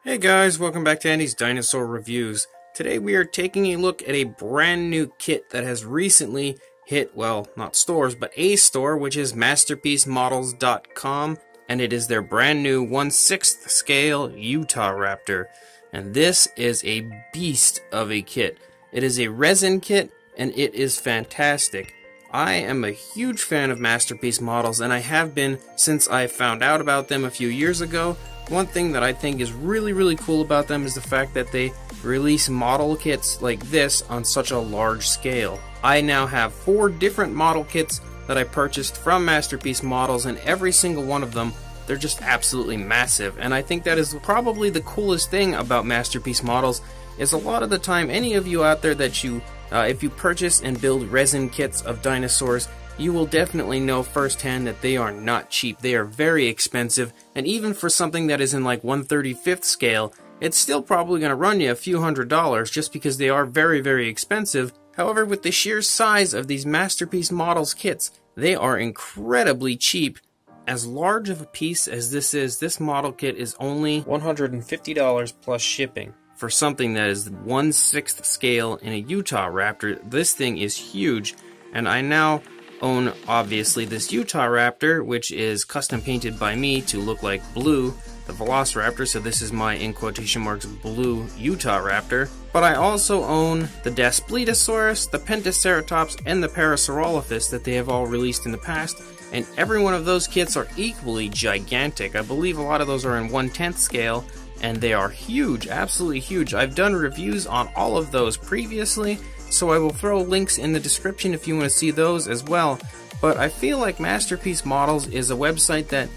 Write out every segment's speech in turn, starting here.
Hey guys, welcome back to Andy's Dinosaur Reviews. Today we are taking a look at a brand new kit that has recently hit, well, not stores, but a store, which is masterpiecemodels.com, and it is their brand new 1/6 scale Utahraptor. And this is a beast of a kit. It is a resin kit, and it is fantastic. I am a huge fan of Masterpiece Models, and I have been since I found out about them a few years ago. One thing that I think is really cool about them is the fact that they release model kits like this on such a large scale. I now have 4 different model kits that I purchased from Masterpiece Models, and every single one of them, they're just absolutely massive. And I think that is probably the coolest thing about Masterpiece Models, is a lot of the time, any of you out there that if you purchase and build resin kits of dinosaurs, you will definitely know firsthand that they are not cheap. They are very expensive, and even for something that is in like 1/35th scale, it's still probably going to run you a few $100s just because they are very expensive. However, with the sheer size of these Masterpiece Models kits, they are incredibly cheap. As large of a piece as this is, this model kit is only $150 plus shipping. For something that is 1/6 scale in a Utahraptor, this thing is huge, and I now own, obviously, this Utahraptor, which is custom painted by me to look like Blue, the Velociraptor, so this is my, in quotation marks, Blue Utahraptor. But I also own the Daspletosaurus, the Pentaceratops, and the Parasaurolophus that they have all released in the past, and every one of those kits are equally gigantic. I believe a lot of those are in 1/10 scale, and they are huge, absolutely huge. I've done reviews on all of those previously, so I will throw links in the description if you want to see those as well. But I feel like Masterpiece Models is a website that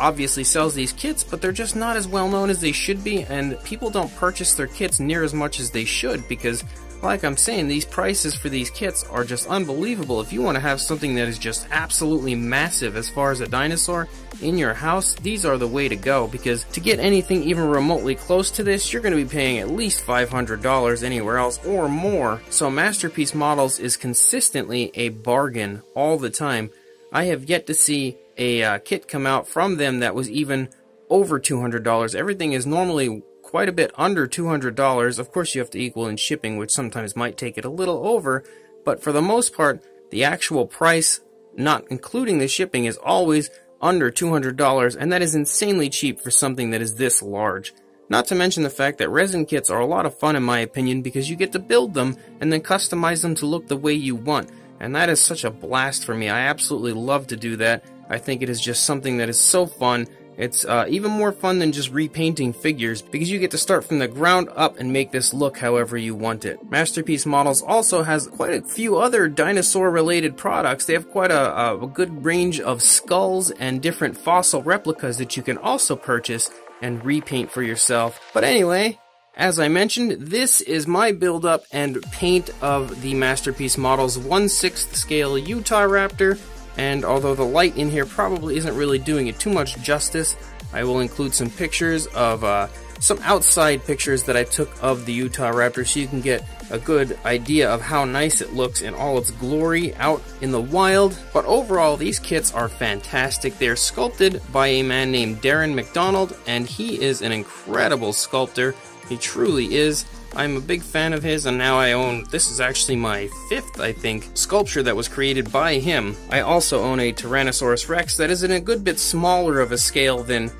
obviously sells these kits, but they're just not as well known as they should be, and people don't purchase their kits near as much as they should because, like I'm saying, these prices for these kits are just unbelievable. If you want to have something that is just absolutely massive as far as a dinosaur in your house, these are the way to go, because to get anything even remotely close to this, you're going to be paying at least $500 anywhere else or more. So Masterpiece Models is consistently a bargain all the time. I have yet to see a kit come out from them that was even over $200. Everything is normally quite a bit under $200. Of course, you have to equal in shipping, which sometimes might take it a little over, but for the most part, the actual price, not including the shipping, is always under $200, and that is insanely cheap for something that is this large. Not to mention the fact that resin kits are a lot of fun, in my opinion, because you get to build them and then customize them to look the way you want, and that is such a blast for me. I absolutely love to do that. I think it is just something that is so fun. It's even more fun than just repainting figures, because you get to start from the ground up and make this look however you want it. Masterpiece Models also has quite a few other dinosaur-related products. They have quite a good range of skulls and different fossil replicas that you can also purchase and repaint for yourself. But anyway, as I mentioned, this is my build-up and paint of the Masterpiece Models 1/6 scale Utahraptor. And although the light in here probably isn't really doing it too much justice, I will include some pictures of, some outside pictures that I took of the Utahraptor so you can get a good idea of how nice it looks in all its glory out in the wild. But overall, these kits are fantastic. They're sculpted by a man named Darren McDonald, and he is an incredible sculptor. He truly is. I'm a big fan of his, and now I own, this is actually my 5th, I think, sculpture that was created by him. I also own a Tyrannosaurus Rex that is in a good bit smaller of a scale than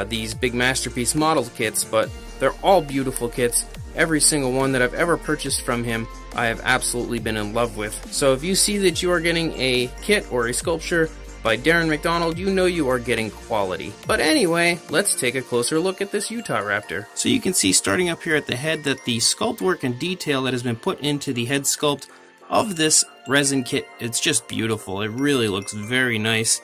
these big Masterpiece Model kits, but they're all beautiful kits. Every single one that I've ever purchased from him, I have absolutely been in love with. So if you see that you are getting a kit or a sculpture by Darren McDonald, you know you are getting quality. But anyway, let's take a closer look at this Utahraptor. So you can see, starting up here at the head, that the sculpt work and detail that has been put into the head sculpt of this resin kit, it's just beautiful. It really looks very nice.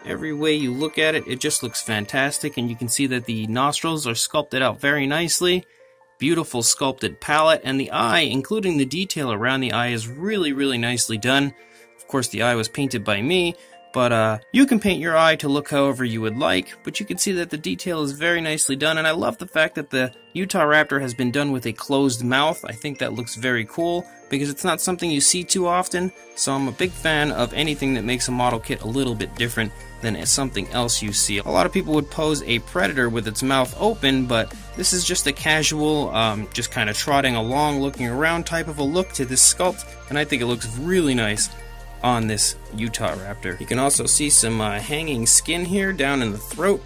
Every way you look at it, it just looks fantastic, and you can see that the nostrils are sculpted out very nicely. Beautiful sculpted palette, and the eye, including the detail around the eye, is really nicely done. Of course, the eye was painted by me, but you can paint your eye to look however you would like, but you can see that the detail is very nicely done, and I love the fact that the Utahraptor has been done with a closed mouth. I think that looks very cool, because it's not something you see too often, so I'm a big fan of anything that makes a model kit a little bit different. than something else you see. A lot of people would pose a predator with its mouth open, but this is just a casual, just kind of trotting along, looking around type of a look to this sculpt, and I think it looks really nice on this Utahraptor. You can also see some hanging skin here down in the throat.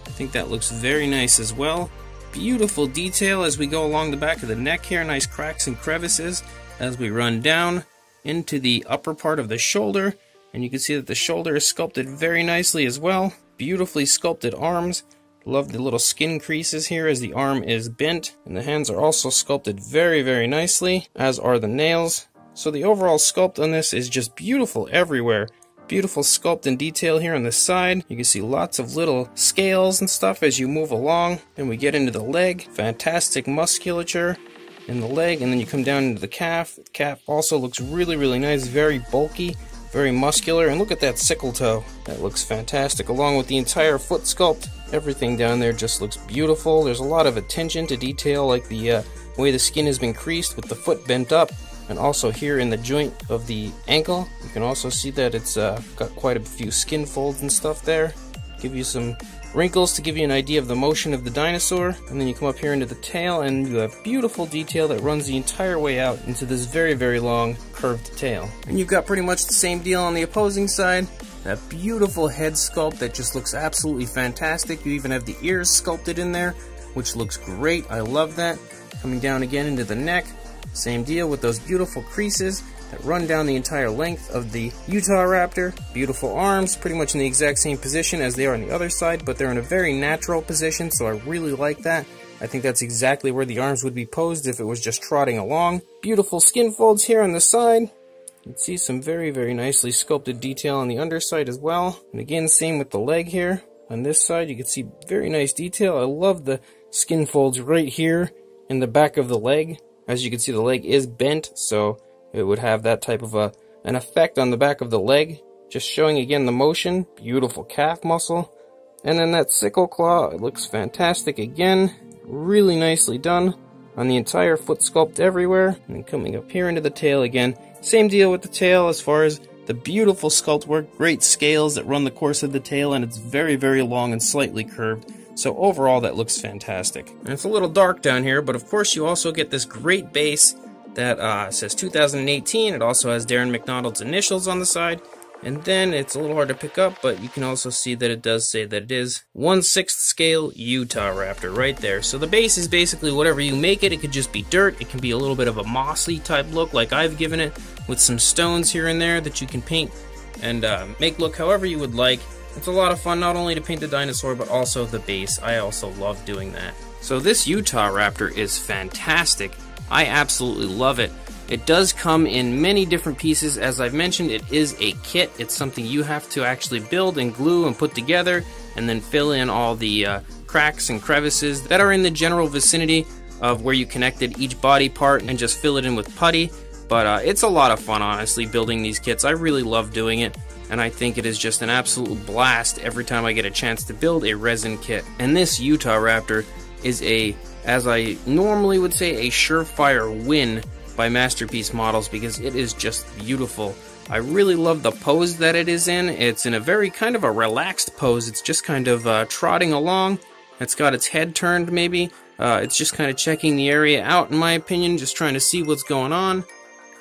I think that looks very nice as well. Beautiful detail as we go along the back of the neck here, nice cracks and crevices as we run down into the upper part of the shoulder, and you can see that the shoulder is sculpted very nicely as well. Beautifully sculpted arms. Love the little skin creases here as the arm is bent, and the hands are also sculpted very, very nicely, as are the nails. So the overall sculpt on this is just beautiful everywhere. Beautiful sculpt and detail here on the side. You can see lots of little scales and stuff as you move along. Then we get into the leg. Fantastic musculature in the leg, and then you come down into the calf. The calf also looks really, really nice, very bulky, very muscular, and look at that sickle toe. That looks fantastic, along with the entire foot sculpt. Everything down there just looks beautiful. There's a lot of attention to detail, like the way the skin has been creased with the foot bent up, and also here in the joint of the ankle. You can also see that it's got quite a few skin folds and stuff there. Give you some wrinkles to give you an idea of the motion of the dinosaur, and then you come up here into the tail and you have beautiful detail that runs the entire way out into this very, very long curved tail. And you've got pretty much the same deal on the opposing side. That beautiful head sculpt that just looks absolutely fantastic. You even have the ears sculpted in there, which looks great. I love that. Coming down again into the neck, same deal with those beautiful creases that run down the entire length of the Utahraptor. Beautiful arms, pretty much in the exact same position as they are on the other side, but they're in a very natural position, so I really like that. I think that's exactly where the arms would be posed if it was just trotting along. Beautiful skin folds here on the side. You can see some very, very nicely sculpted detail on the underside as well. And again, same with the leg here. On this side, you can see very nice detail. I love the skin folds right here in the back of the leg. As you can see, the leg is bent, so it would have that type of an effect on the back of the leg. Just showing again the motion. Beautiful calf muscle. And then that sickle claw, it looks fantastic again. Really nicely done on the entire foot sculpt everywhere. And then coming up here into the tail again. Same deal with the tail as far as the beautiful sculpt work. Great scales that run the course of the tail, and it's very, very long and slightly curved. So overall, that looks fantastic. And it's a little dark down here, but of course you also get this great base that says 2018. It also has Darren McDonald's initials on the side. And then it's a little hard to pick up, but you can also see that it does say that it is 1/6 scale Utahraptor right there. So the base is basically whatever you make it. It could just be dirt. It can be a little bit of a mossy type look like I've given it, with some stones here and there that you can paint and make look however you would like. It's a lot of fun not only to paint the dinosaur, but also the base. I also love doing that. So this Utahraptor is fantastic. I absolutely love it. It does come in many different pieces. As I've mentioned, it is a kit. It's something you have to actually build and glue and put together, and then fill in all the cracks and crevices that are in the general vicinity of where you connected each body part, and just fill it in with putty. But it's a lot of fun, honestly, building these kits. I really love doing it, and I think it is just an absolute blast every time I get a chance to build a resin kit. And this Utahraptor is as I normally would say, a surefire win by Masterpiece Models, because it is just beautiful. I really love the pose that it is in. It's in a very kind of a relaxed pose. It's just kind of trotting along. It's got its head turned maybe. It's just kind of checking the area out, in my opinion, just trying to see what's going on.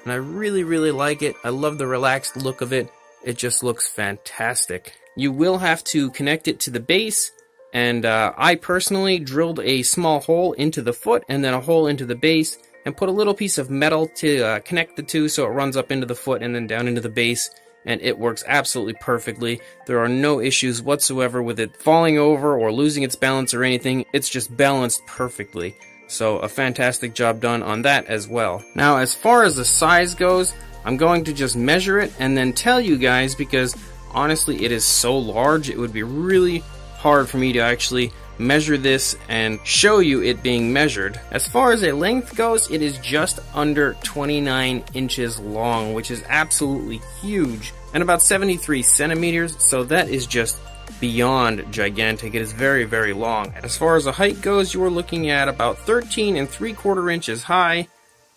And I really, really like it. I love the relaxed look of it. It just looks fantastic. You will have to connect it to the base, and I personally drilled a small hole into the foot and then a hole into the base, and put a little piece of metal to connect the two so it runs up into the foot and then down into the base, and it works absolutely perfectly. There are no issues whatsoever with it falling over or losing its balance or anything. It's just balanced perfectly. So a fantastic job done on that as well. Now, as far as the size goes, I'm going to just measure it and then tell you guys, because honestly it is so large, it would be really hard for me to actually measure this and show you it being measured. As far as a length goes, it is just under 29 inches long, which is absolutely huge, and about 73 centimeters, so that is just beyond gigantic. It is very, very long. As far as the height goes, you are looking at about 13 3/4 inches high,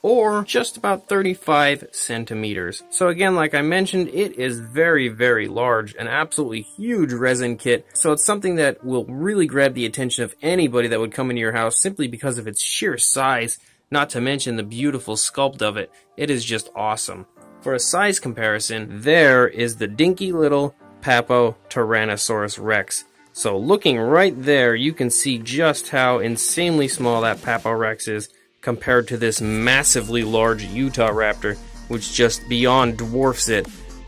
or just about 35 centimeters. So again, like I mentioned, it is very, very large, an absolutely huge resin kit. So it's something that will really grab the attention of anybody that would come into your house simply because of its sheer size, not to mention the beautiful sculpt of it. It is just awesome. For a size comparison, there is the dinky little Papo Tyrannosaurus Rex. So looking right there, you can see just how insanely small that Papo Rex is compared to this massively large Utahraptor, which just beyond dwarfs it.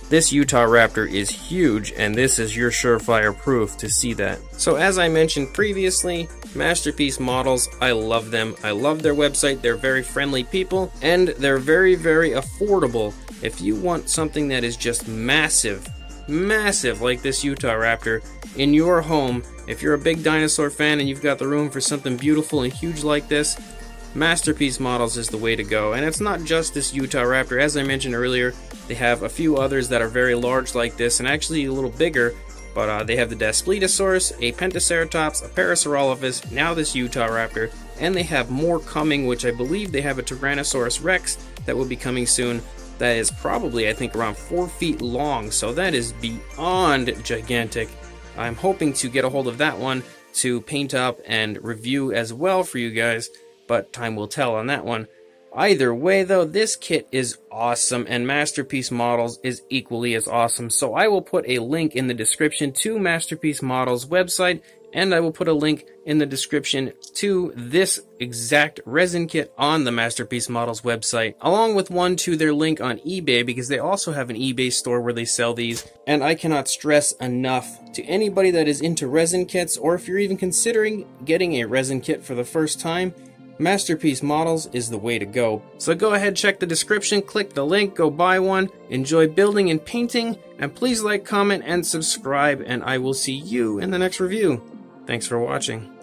This Utahraptor is huge, and this is your surefire proof to see that. So as I mentioned previously, Masterpiece Models, I love them. I love their website. They're very friendly people, and they're very, very affordable. If you want something that is just massive like this Utahraptor in your home, if you're a big dinosaur fan and you've got the room for something beautiful and huge like this, Masterpiece Models is the way to go. And it's not just this Utahraptor. As I mentioned earlier, they have a few others that are very large like this and actually a little bigger, but they have the Daspletosaurus, a Pentaceratops, a Parasaurolophus, now this Utahraptor, and they have more coming, which I believe they have a Tyrannosaurus Rex that will be coming soon. That is probably, I think, around 4 feet long, so that is beyond gigantic. I'm hoping to get a hold of that one to paint up and review as well for you guys, but time will tell on that one. Either way though, this kit is awesome, and Masterpiece Models is equally as awesome, so I will put a link in the description to Masterpiece Models website, and I will put a link in the description to this exact resin kit on the Masterpiece Models website, along with one to their link on eBay, because they also have an eBay store where they sell these. And I cannot stress enough to anybody that is into resin kits, or if you're even considering getting a resin kit for the first time, Masterpiece Models is the way to go. So go ahead, check the description, click the link, go buy one, enjoy building and painting, and please like, comment, and subscribe, and I will see you in the next review. Thanks for watching.